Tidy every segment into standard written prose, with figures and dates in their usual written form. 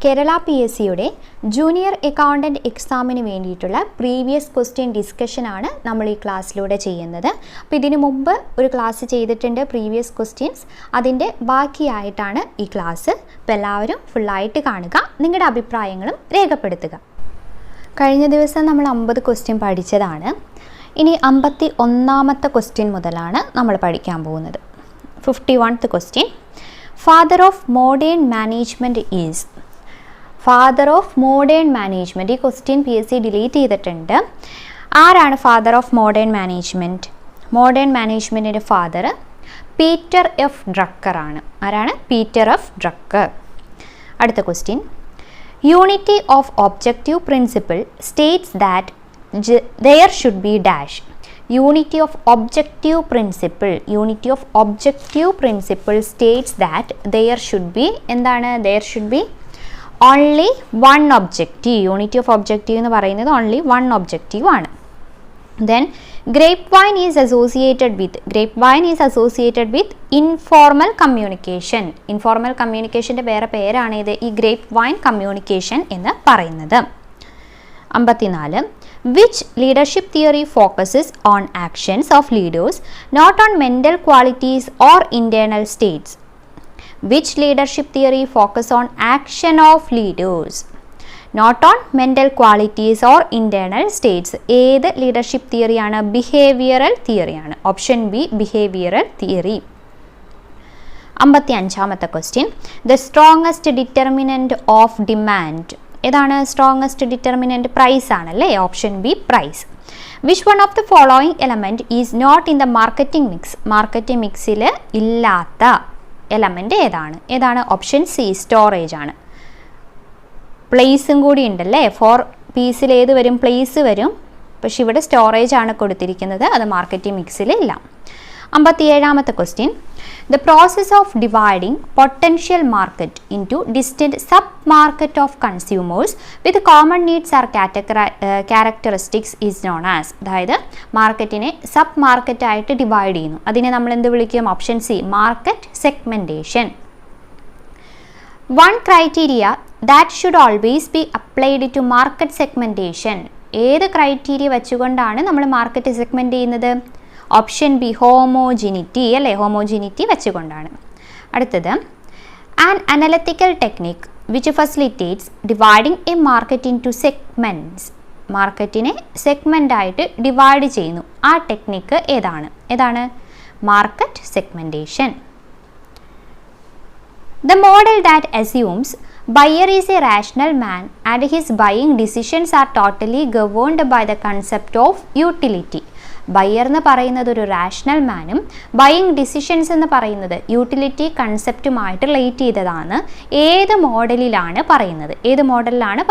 Kerala PSCയുടെ junior accountant എക്സാമിന് വേണ്ടിയിട്ടുള്ള previous question discussion ആണ് നമ്മൾ ഈ ക്ലാസ്സിലൂടെ ചെയ്യുന്നത്. അപ്പോൾ ഇതിനു മുമ്പ് ഒരു ക്ലാസ് ചെയ്തിട്ടുണ്ട് പ്രീവിയസ് ക്വസ്റ്റ്യൻസ്, അതിൻ്റെ ബാക്കിയായിട്ടാണ് ഈ ക്ലാസ്. അപ്പോൾ എല്ലാവരും ഫുള്ളായിട്ട് കാണുക, നിങ്ങളുടെ അഭിപ്രായങ്ങളും രേഖപ്പെടുത്തുക. കഴിഞ്ഞ ദിവസം നമ്മൾ 50 ക്വസ്റ്റ്യൻ പഠിച്ചതാണ്. ഇനി 51ാമത്തെ ക്വസ്റ്റ്യൻ മുതലാണ് നമ്മൾ പഠിക്കാൻ പോകുന്നത്. 51th question, father of modern management is. Father of modern management, ഈ ക്വസ്റ്റ്യൻ PSC ഡിലീറ്റ് ചെയ്തിട്ടുണ്ട്. ആരാണ് father of modern management? Modern മാനേജ്മെൻറ്റിൻ്റെ ഫാദർ പീറ്റർ എഫ് ഡ്രക്കർ ആണ്. ആരാണ്? Peter F Drucker. അടുത്ത question, unity of objective principle states that there should be dash. Unity of objective principle. Unity of objective principle states that there should be, എന്താണ്? There should be only one objective. Unity of objective എന്ന് പറയുന്നത് only one objective ആണ്. Then grapevine is associated with informal communication. Informal communicationന്റെ വേറെ പേരാണ് ഇത്, ഈ grapevine communication എന്ന് പറയുന്നത്. 54, which leadership theory focuses on actions of leaders, not on mental qualities or internal states? Which leadership theory focus on action of leaders, not on mental qualities or internal states? ഏത് leadership theory ആണ്? Behavioral theory ആണ്. Option B, behavioral theory. 55ാമത്തെ question, the strongest determinant of demand. ഏതാണ് strongest determinant? Price ആണല്ലേ. Option B, price. Which one of the following element is not in the marketing mix. Marketing മിക്സിൽ ഇല്ലാത്ത element ഏതാണ്? Option C, storage ആണ്. പ്ലേസും കൂടി ഉണ്ടല്ലേ. 4 പീസിൽ ഏത് വരും? പ്ലേസ് വരും. പക്ഷെ ഇവിടെ സ്റ്റോറേജ് ആണ് കൊടുത്തിരിക്കുന്നത്, അത് മാർക്കറ്റിംഗ് മിക്സിൽ ഇല്ല. 57ാമത്തെ question, the process of dividing potential market into distinct sub-market of consumers with common needs or characteristics is known as. അതായത് മാർക്കറ്റിനെ സബ് മാർക്കറ്റ് ആയിട്ട് ഡിവൈഡ് ചെയ്യുന്നു, അതിനെ നമ്മൾ എന്ത് വിളിക്കും? Option C, market segmentation. One criteria that should always be applied to market segmentation. ഏത് criteria വെച്ചുകൊണ്ടാണ് നമ്മൾ മാർക്കറ്റ് സെഗ്മെൻറ്റ് ചെയ്യുന്നത്? ഓപ്ഷൻ ബി, ഹോമോജിനിറ്റി അല്ലേ. ഹോമോജിനിറ്റി വെച്ചുകൊണ്ടാണ്. അടുത്തത്, an analytical technique which facilitates dividing a market into segments. മാർക്കറ്റിനെ segment ആയിട്ട് divide ചെയ്യുന്നു, ആ ടെക്നിക്ക് ഏതാണ്? Market segmentation. The model that assumes buyer is a rational man and his buying decisions are totally governed by the concept of utility. Buyer എന്ന് പറയുന്നത് ഒരു rational മാനും buying decisions എന്ന് പറയുന്നത് യൂട്ടിലിറ്റി കൺസെപ്റ്റുമായിട്ട് റിലേറ്റ് ചെയ്തതാണ്. ഏത് മോഡലിലാണ്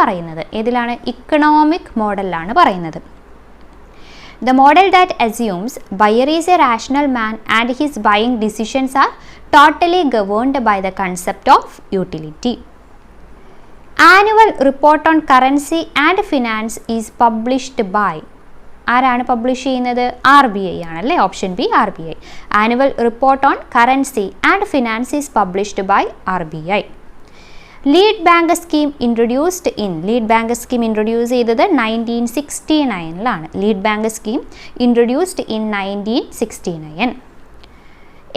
പറയുന്നത്? ഏതിലാണ്? ഇക്കണോമിക് മോഡലിലാണ് പറയുന്നത്. The model that assumes buyer is a rational man and his buying decisions are totally governed by the concept of utility. Annual report on currency and finance is published by. ആരാണ് publish ചെയ്യുന്നത്? RBI ആണല്ലേ. Option B, RBI. Annual report on currency and finance is published by RBI. Lead bank scheme introduce ചെയ്തത് 1969. Lead bank scheme introduced in 1969.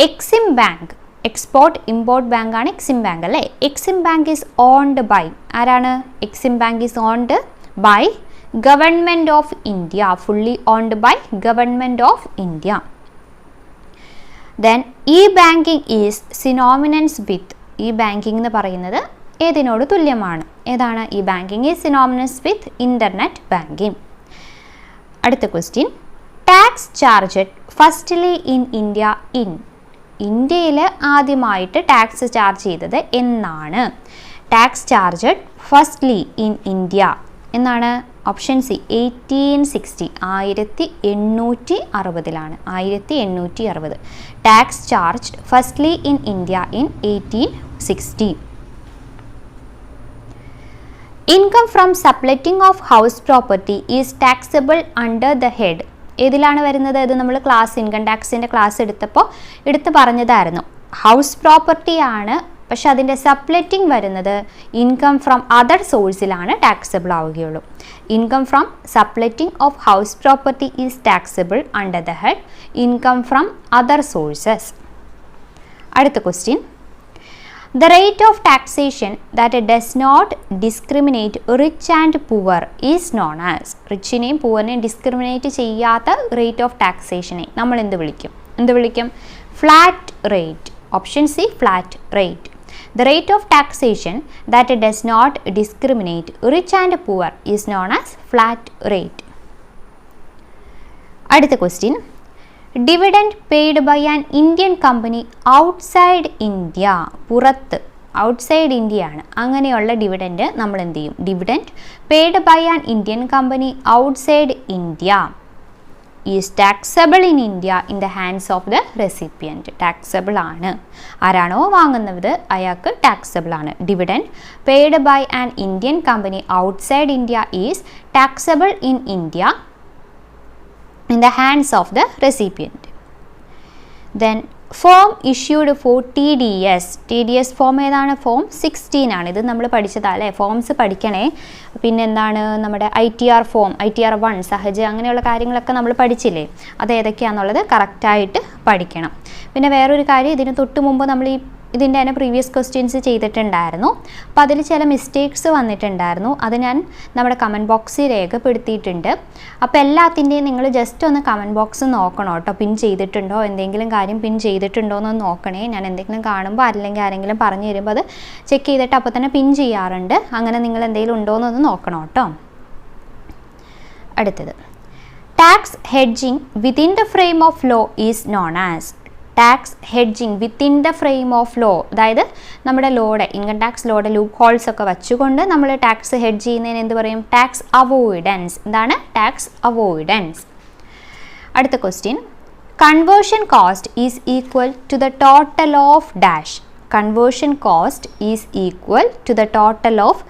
EXIM bank, export import bank ആണ് EXIM bank അല്ലേ. EXIM bank is owned by ആരാണ്? EXIM bank is owned by government of India. Fully owned by government of India. Then e banking is synonymous with. E banking എന്ന് പറയുന്നത് ഏതിനോട് തുല്യമാണ്? ഏതാണ്? E banking is synonymous with internet banking. അടുത്ത question, tax charged firstly in India in. ഇന്ത്യയിൽ ആദ്യമായിട്ട് tax charge ചെയ്തത് എന്നാണ്? Tax charged firstly in India എന്നാണ്? Option C, 1860. 1860. 1860. Tax charged firstly in India in 1860. Income from subletting of house property is taxable under the head. ഏതിലാണ് വരുന്നത്? ഇത് നമ്മൾ class income ടാക്സിൻ്റെ class എടുത്ത് പറഞ്ഞതായിരുന്നു. ഹൗസ് പ്രോപ്പർട്ടിയാണ് പക്ഷെ അതിൻ്റെ സബ്ലെറ്റിംഗ് വരുന്നത് ഇൻകം ഫ്രം അതർ സോഴ്സിലാണ് ടാക്സബിൾ ആവുകയുള്ളൂ. Income from subletting of house property is taxable under the head income from other sources. അടുത്ത question, the rate of taxation that does not discriminate rich and poor is known as. റിച്ചിനെയും പൂവറിനെയും discriminate ചെയ്യാത്ത rate of ടാക്സേഷനെ നമ്മൾ എന്ത് വിളിക്കും? Flat rate. Option C, flat rate. The rate of taxation that does not discriminate rich and poor is known as flat rate. അടുത്ത question, dividend paid by an Indian company outside India. പുറത്ത്, outside India ആണ്. അങ്ങനെയുള്ള dividend നമ്മൾ എന്ത് ചെയ്യും? Dividend paid by an Indian company outside India is taxable in India in the hands of the recipient. Taxable ആണ്. ആരാണോ വാങ്ങുന്നത് അയാൾക്ക് ടാക്സബിൾ ആണ്. Dividend paid by an Indian company outside India is taxable in India in the hands of the recipient. Then form issued for TDS. TDS form ഏതാണ്? Form 16 ആണ്. ഇത് നമ്മൾ പഠിച്ചതല്ലേ, forms പഠിക്കണേ. പിന്നെ എന്താണ് നമ്മുടെ ITR ഫോം, ITR 1, സഹജ, അങ്ങനെയുള്ള കാര്യങ്ങളൊക്കെ നമ്മൾ പഠിച്ചില്ലേ? അത് ഏതൊക്കെയാണെന്നുള്ളത് കറക്റ്റായിട്ട് പഠിക്കണം. പിന്നെ വേറൊരു കാര്യം, ഇതിന് തൊട്ട് മുമ്പ് നമ്മൾ ഇതിൻ്റെ തന്നെ പ്രീവിയസ് ക്വസ്റ്റ്യൻസ് ചെയ്തിട്ടുണ്ടായിരുന്നു. അപ്പോൾ അതിൽ ചില മിസ്റ്റേക്സ് വന്നിട്ടുണ്ടായിരുന്നു. അത് ഞാൻ നമ്മുടെ കമൻറ്റ് ബോക്സിൽ രേഖപ്പെടുത്തിയിട്ടുണ്ട്. അപ്പോൾ എല്ലാത്തിൻ്റെയും നിങ്ങൾ ജസ്റ്റ് ഒന്ന് കമൻറ്റ് ബോക്സ് നോക്കണം കേട്ടോ. പിൻ ചെയ്തിട്ടുണ്ടോ, എന്തെങ്കിലും കാര്യം പിൻ ചെയ്തിട്ടുണ്ടോ എന്ന് നോക്കണേ. ഞാൻ എന്തെങ്കിലും കാണുമ്പോൾ അല്ലെങ്കിൽ ആരെങ്കിലും പറഞ്ഞു തരുമ്പോൾ അത് ചെക്ക് ചെയ്തിട്ട് അപ്പോൾ തന്നെ പിൻ ചെയ്യാറുണ്ട്. അങ്ങനെ നിങ്ങൾ എന്തെങ്കിലും ഉണ്ടോ എന്നൊന്ന് നോക്കണം കേട്ടോ. അടുത്തത്, tax hedging within the frame of law is known as. Tax hedging within the frame of law, അതായത് നമ്മുടെ ലോയുടെ, ഇൻകം ടാക്സ് ലോയുടെ ലൂപ്പ് ഹോൾസ് ഒക്കെ വെച്ചുകൊണ്ട് നമ്മൾ ടാക്സ് ഹെഡ്ജ് ചെയ്യുന്നതിന് എന്ത് പറയും? Tax avoidance. എന്താണ് ടാക്സ് അവോയ്ഡൻസ്? അടുത്ത question, conversion cost is equal to the total of dash. Conversion cost is equal to the total of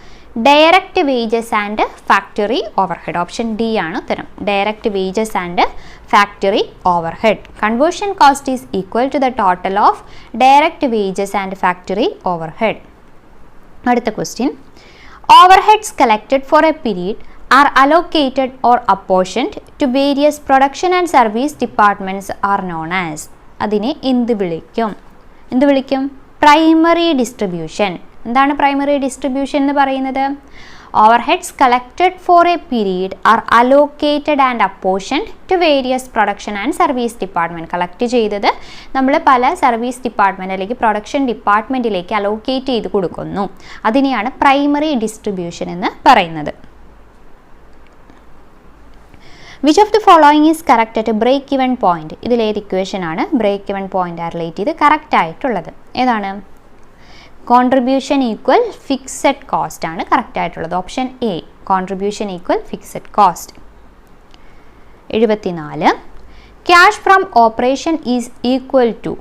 direct wages and factory overhead. Option D ആണ് ഉത്തരം. Direct wages and factory overhead. Conversion cost is equal to the total of direct wages and factory overhead. അടുത്ത question, overheads collected for a period are allocated or apportioned to various production and service departments are known as. അതിനെ എന്ത് വിളിക്കും? Primary distribution. എന്താണ് primary distribution എന്ന് പറയുന്നത്? Overheads collected for a period are allocated and apportioned to various production and service department. Collect ചെയ്തത് നമ്മൾ പല service department അല്ലെങ്കിൽ പ്രൊഡക്ഷൻ ഡിപ്പാർട്ട്മെൻറ്റിലേക്ക് അലോക്കേറ്റ് ചെയ്ത് കൊടുക്കുന്നു. അതിനെയാണ് പ്രൈമറി ഡിസ്ട്രിബ്യൂഷൻ എന്ന് പറയുന്നത്. Which of the following is correct at break even point? ഇതിലേത് ഇക്വേഷൻ ആണ് ബ്രേക്ക് ഇവൻ പോയിന്റ് റിലേറ്റ് ചെയ്ത് കറക്റ്റ് ആയിട്ടുള്ളത്? ഏതാണ്? കോൺട്രിബ്യൂഷൻ ഈക്വൽ ഫിക്സഡ് കോസ്റ്റ് ആണ് കറക്റ്റ് ആയിട്ടുള്ളത്. Option A, contribution equal fixed cost. 74, cash from operation is equal to.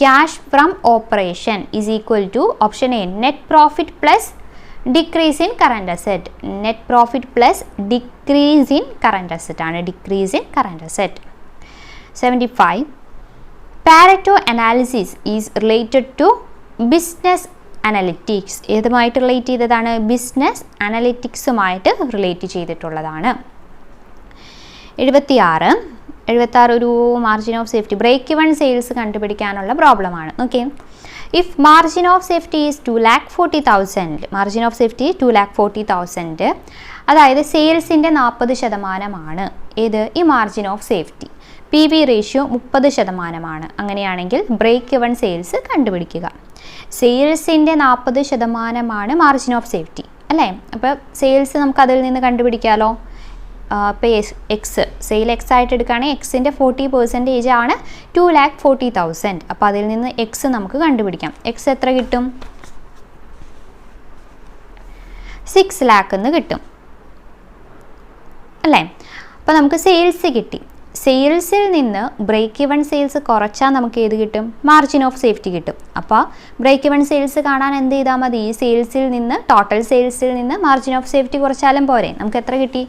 Cash from operation is equal to option A, net profit plus decrease in current asset. Net profit plus decrease in current asset ആണ്. Decrease in current asset. 75, Pareto analysis is related to business analytics. ഏതുമായിട്ട് relate ചെയ്തതാണ്? Business അനലിറ്റിക്സുമായിട്ട് relate ചെയ്തിട്ടുള്ളതാണ്. 76 ഒരു margin of safety, break even sales കണ്ടുപിടിക്കാനുള്ള പ്രോബ്ലമാണ്. Okay, if margin of safety is 2,40,000, margin of safety 2,40,000, അതായത് സെയിൽസിൻ്റെ 40% ഏത്? ഈ margin of safety. PV ratio 30%. അങ്ങനെയാണെങ്കിൽ ബ്രേക്ക് ഇവൺ സെയിൽസ് കണ്ടുപിടിക്കുക. സെയിൽസിൻ്റെ 40% മാർജിൻ ഓഫ് സേഫ്റ്റി അല്ലേ? അപ്പോൾ സെയിൽസ് നമുക്ക് അതിൽ നിന്ന് കണ്ടുപിടിക്കാമല്ലോ. ഇപ്പോൾ എക്സ്, സെയിൽ എക്സ് ആയിട്ട് എടുക്കുകയാണെങ്കിൽ എക്സിൻ്റെ 40% ആണ് 2,40,000. അപ്പോൾ അതിൽ നിന്ന് എക്സ് നമുക്ക് കണ്ടുപിടിക്കാം. എക്സ് എത്ര കിട്ടും? 6 lakh എന്ന് കിട്ടും അല്ലേ? അപ്പോൾ നമുക്ക് സെയിൽസ് കിട്ടി. സെയിൽസിൽ നിന്ന് ബ്രേക്ക് ഇവൺ സെയിൽസ് കുറച്ചാൽ നമുക്ക് ഏത് കിട്ടും? മാർജിൻ ഓഫ് സേഫ്റ്റി കിട്ടും. അപ്പോൾ ബ്രേക്ക് ഇവൺ സെയിൽസ് കാണാൻ എന്ത് ചെയ്താൽ മതി? ഈ സെയിൽസിൽ നിന്ന്, ടോട്ടൽ സെയിൽസിൽ നിന്ന് മാർജിൻ ഓഫ് സേഫ്റ്റി കുറച്ചാലും പോരെ. നമുക്ക് എത്ര കിട്ടി?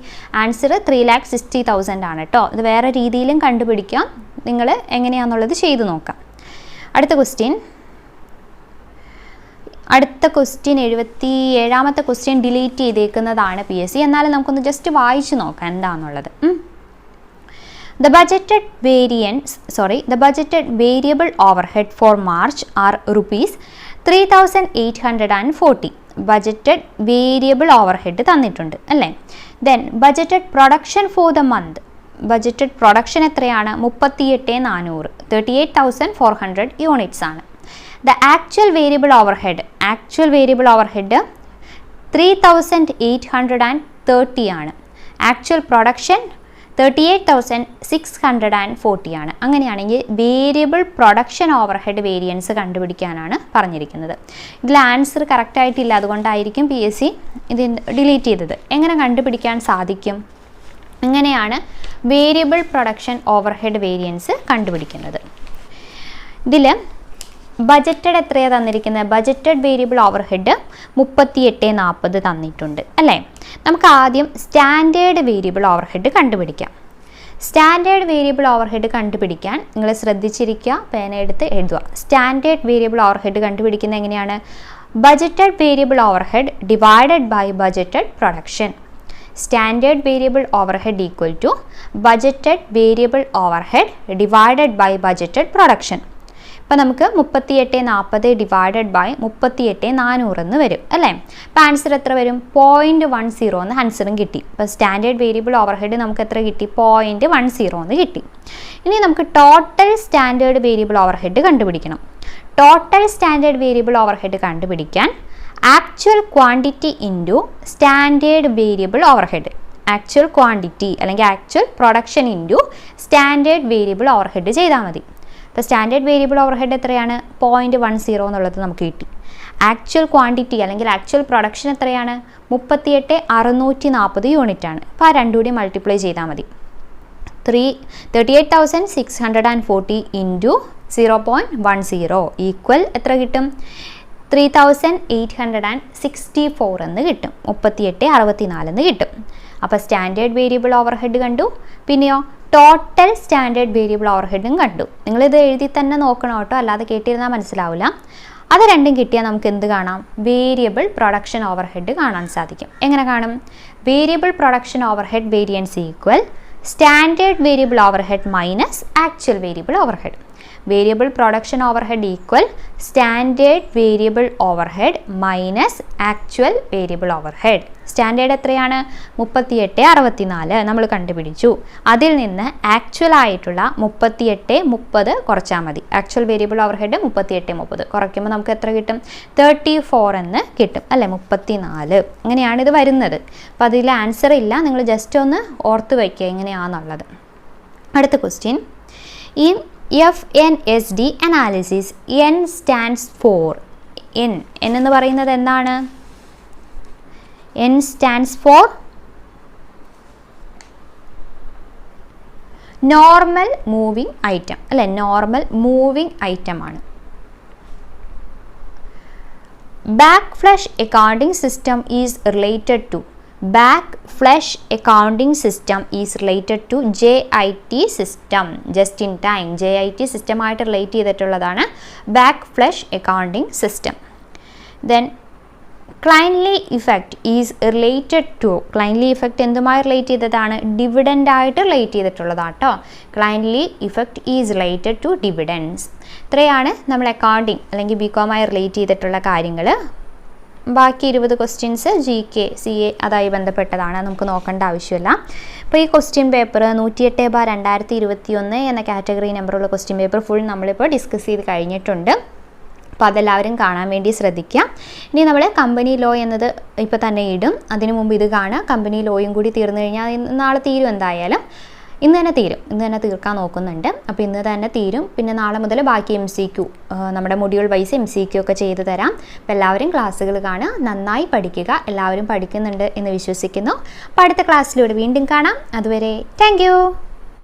ആൻസർ 3,60,000 ആണ് കേട്ടോ. ഇത് വേറെ രീതിയിലും കണ്ടുപിടിക്കാം. നിങ്ങൾ എങ്ങനെയാണെന്നുള്ളത് ചെയ്തു നോക്കാം. അടുത്ത ക്വസ്റ്റ്യൻ, അടുത്ത ക്വസ്റ്റ്യൻ 77ാമത്തെ ക്വസ്റ്റ്യൻ ഡിലീറ്റ് ചെയ്തേക്കുന്നതാണ് PSC. എന്നാലും നമുക്കൊന്ന് ജസ്റ്റ് വായിച്ചു നോക്കാം എന്താണെന്നുള്ളത്. The budgeted variable overhead for March are rupees 3,840. Budgeted variable overhead തന്നിട്ടുണ്ട് അല്ലേ. Then budgeted production for the month. Budgeted production എത്രയാണ്? 38,400, 38,400 units ആണ്. The actual variable overhead 3,830 ആണ്. Actual production 38,640 ആണ്. അങ്ങനെയാണെങ്കിൽ വേരിയബിൾ പ്രൊഡക്ഷൻ ഓവർഹെഡ് വേരിയൻസ് കണ്ടുപിടിക്കാനാണ് പറഞ്ഞിരിക്കുന്നത്. ഇതിൽ ആൻസർ കറക്റ്റായിട്ടില്ല, അതുകൊണ്ടായിരിക്കും PSC ഇത് ഡിലീറ്റ് ചെയ്തത്. എങ്ങനെ കണ്ടുപിടിക്കാൻ സാധിക്കും? എങ്ങനെയാണ് വേരിയബിൾ പ്രൊഡക്ഷൻ ഓവർഹെഡ് വേരിയൻസ് കണ്ടുപിടിക്കുന്നത്? ഇതിൽ ബജറ്റഡ് എത്രയാണ് തന്നിരിക്കുന്നത്? ബജറ്റഡ് വേരിയബിൾ ഓവർഹെഡ് 38,40 തന്നിട്ടുണ്ട് അല്ലേ. നമുക്ക് ആദ്യം സ്റ്റാൻഡേർഡ് വേരിയബിൾ ഓവർഹെഡ് കണ്ടുപിടിക്കാം. സ്റ്റാൻഡേർഡ് വേരിയബിൾ ഓവർഹെഡ് കണ്ടുപിടിക്കാൻ നിങ്ങൾ ശ്രദ്ധിച്ചിരിക്കുക, പേന എടുത്ത് എഴുതുക. സ്റ്റാൻഡേർഡ് വേരിയബിൾ ഓവർഹെഡ് കണ്ടുപിടിക്കുന്നത് എങ്ങനെയാണ്? Budgeted variable overhead divided by budgeted production. Standard variable overhead equal to budgeted variable overhead divided by budgeted production. അപ്പോൾ നമുക്ക് 38,40 ഡിവൈഡഡ് ബൈ 38,400 എന്ന് വരും അല്ലേ. അപ്പോൾ ആൻസർ എത്ര വരും? 0.10 എന്ന് ആൻസറും കിട്ടി. അപ്പോൾ സ്റ്റാൻഡേർഡ് വേരിയബിൾ ഓവർഹെഡ് നമുക്ക് എത്ര കിട്ടി? 0.10 എന്ന് കിട്ടി. ഇനി നമുക്ക് ടോട്ടൽ സ്റ്റാൻഡേർഡ് വേരിയബിൾ ഓവർഹെഡ് കണ്ടുപിടിക്കണം. ടോട്ടൽ സ്റ്റാൻഡേർഡ് വേരിയബിൾ ഓവർഹെഡ് കണ്ടുപിടിക്കാൻ actual quantity into standard variable overhead, actual quantity അല്ലെങ്കിൽ actual production into standard variable overhead ചെയ്താൽ മതി. അപ്പോൾ സ്റ്റാൻഡേർഡ് വേരിയബിൾ ഓവർഹെഡ് എത്രയാണ്? 0.10 എന്നുള്ളത് നമുക്ക് കിട്ടി. ആക്ച്വൽ ക്വാണ്ടിറ്റി അല്ലെങ്കിൽ ആക്ച്വൽ പ്രൊഡക്ഷൻ എത്രയാണ്? 38,640 യൂണിറ്റ് ആണ്. അപ്പോൾ ആ രണ്ടും കൂടി മൾട്ടിപ്ലൈ ചെയ്താൽ മതി. 38,640 ഇൻറ്റു 0.10 ഈക്വൽ എത്ര കിട്ടും? 3,864 എന്ന് കിട്ടും. 38,64 എന്ന് കിട്ടും. അപ്പോൾ സ്റ്റാൻഡേർഡ് വേരിയബിൾ ഓവർഹെഡ് കണ്ടു, പിന്നെയോ ടോട്ടൽ സ്റ്റാൻഡേർഡ് വേരിയബിൾ ഓവർഹെഡും കണ്ടു. നിങ്ങളിത് എഴുതി തന്നെ നോക്കണം കേട്ടോ, അല്ലാതെ കേട്ടിരുന്നാൽ മനസ്സിലാവില്ല. അത് രണ്ടും കിട്ടിയാൽ നമുക്ക് എന്ത് കാണാം? വേരിയബിൾ പ്രൊഡക്ഷൻ ഓവർഹെഡ് കാണാൻ സാധിക്കും. എങ്ങനെ കാണും? Variable production overhead variance equal standard variable overhead minus actual variable overhead. Variable production overhead equal standard variable overhead minus actual variable overhead. Standard എത്രയാണ്? 38,64 നമ്മൾ കണ്ടുപിടിച്ചു. അതിൽ നിന്ന് ആക്ച്വൽ ആയിട്ടുള്ള 38,30 കുറച്ചാൽ മതി. ആക്ച്വൽ വേരിയബിൾ ഓവർഹെഡ് 38,30 കുറയ്ക്കുമ്പോൾ നമുക്ക് എത്ര കിട്ടും? 34 എന്ന് കിട്ടും അല്ലേ. 34 അങ്ങനെയാണ് ഇത് വരുന്നത്. അപ്പോൾ അതിൽ ആൻസർ ഇല്ല, നിങ്ങൾ ജസ്റ്റ് ഒന്ന് ഓർത്ത് വയ്ക്കുക എങ്ങനെയാണെന്നുള്ളത്. അടുത്ത ക്വസ്റ്റ്യൻ, ഈ FNSD analysis N stands for. N എന്ന് പറയുന്നത് എന്താണ്? N stands for normal moving item അല്ലെ. നോർമൽ മൂവിങ് ഐറ്റം ആണ്. Back flush accounting system is related to. Back flush accounting system is related to JIT system. Just in time JIT സിസ്റ്റമായിട്ട് relate ചെയ്തിട്ടുള്ളതാണ് back flush accounting system. Then clientele effect is related to. Clientele effect എന്തുമായി relate ചെയ്തതാണ്? Dividend ആയിട്ട് relate ചെയ്തിട്ടുള്ളതാണ് കേട്ടോ. Clientele effect is related to dividends. ഇത്രയാണ് നമ്മൾ accounting അല്ലെങ്കിൽ BCom ആയി റിലേറ്റ് ചെയ്തിട്ടുള്ള കാര്യങ്ങൾ. ബാക്കി 20 ക്വസ്റ്റ്യൻസ് GK CA അതായി ബന്ധപ്പെട്ടതാണ്, നമുക്ക് നോക്കേണ്ട ആവശ്യമില്ല. അപ്പോൾ ഈ ക്വസ്റ്റ്യൻ പേപ്പർ 108/2021 എന്ന കാറ്റഗറി നമ്പറുള്ള ക്വസ്റ്റ്യൻ പേപ്പർ ഫുൾ നമ്മളിപ്പോൾ ഡിസ്കസ് ചെയ്ത് കഴിഞ്ഞിട്ടുണ്ട്. അപ്പോൾ അതെല്ലാവരും കാണാൻ വേണ്ടി ശ്രദ്ധിക്കുക. ഇനി നമ്മൾ കമ്പനി ലോ എന്നത് ഇപ്പോൾ തന്നെ ഇടും, അതിനു മുമ്പ് ഇത് കാണുക. കമ്പനി ലോയും കൂടി തീർന്നു കഴിഞ്ഞാൽ നാളെ തീരും, എന്തായാലും ഇന്ന് തന്നെ തീരും. ഇന്ന് തന്നെ തീർക്കാൻ നോക്കുന്നുണ്ട്. അപ്പോൾ ഇന്ന് തന്നെ തീരും. പിന്നെ നാളെ മുതൽ ബാക്കി MCQ നമ്മുടെ മൊഡ്യൂൾ വൈസ് MCQ ഒക്കെ ചെയ്തു തരാം. അപ്പോൾ എല്ലാവരും ക്ലാസ്സുകൾ കാണുക, നന്നായി പഠിക്കുക. എല്ലാവരും പഠിക്കുന്നുണ്ട് എന്ന് വിശ്വസിക്കുന്നു. അപ്പോൾ അടുത്ത ക്ലാസ്സിലൂടെ വീണ്ടും കാണാം. അതുവരെ താങ്ക് യു.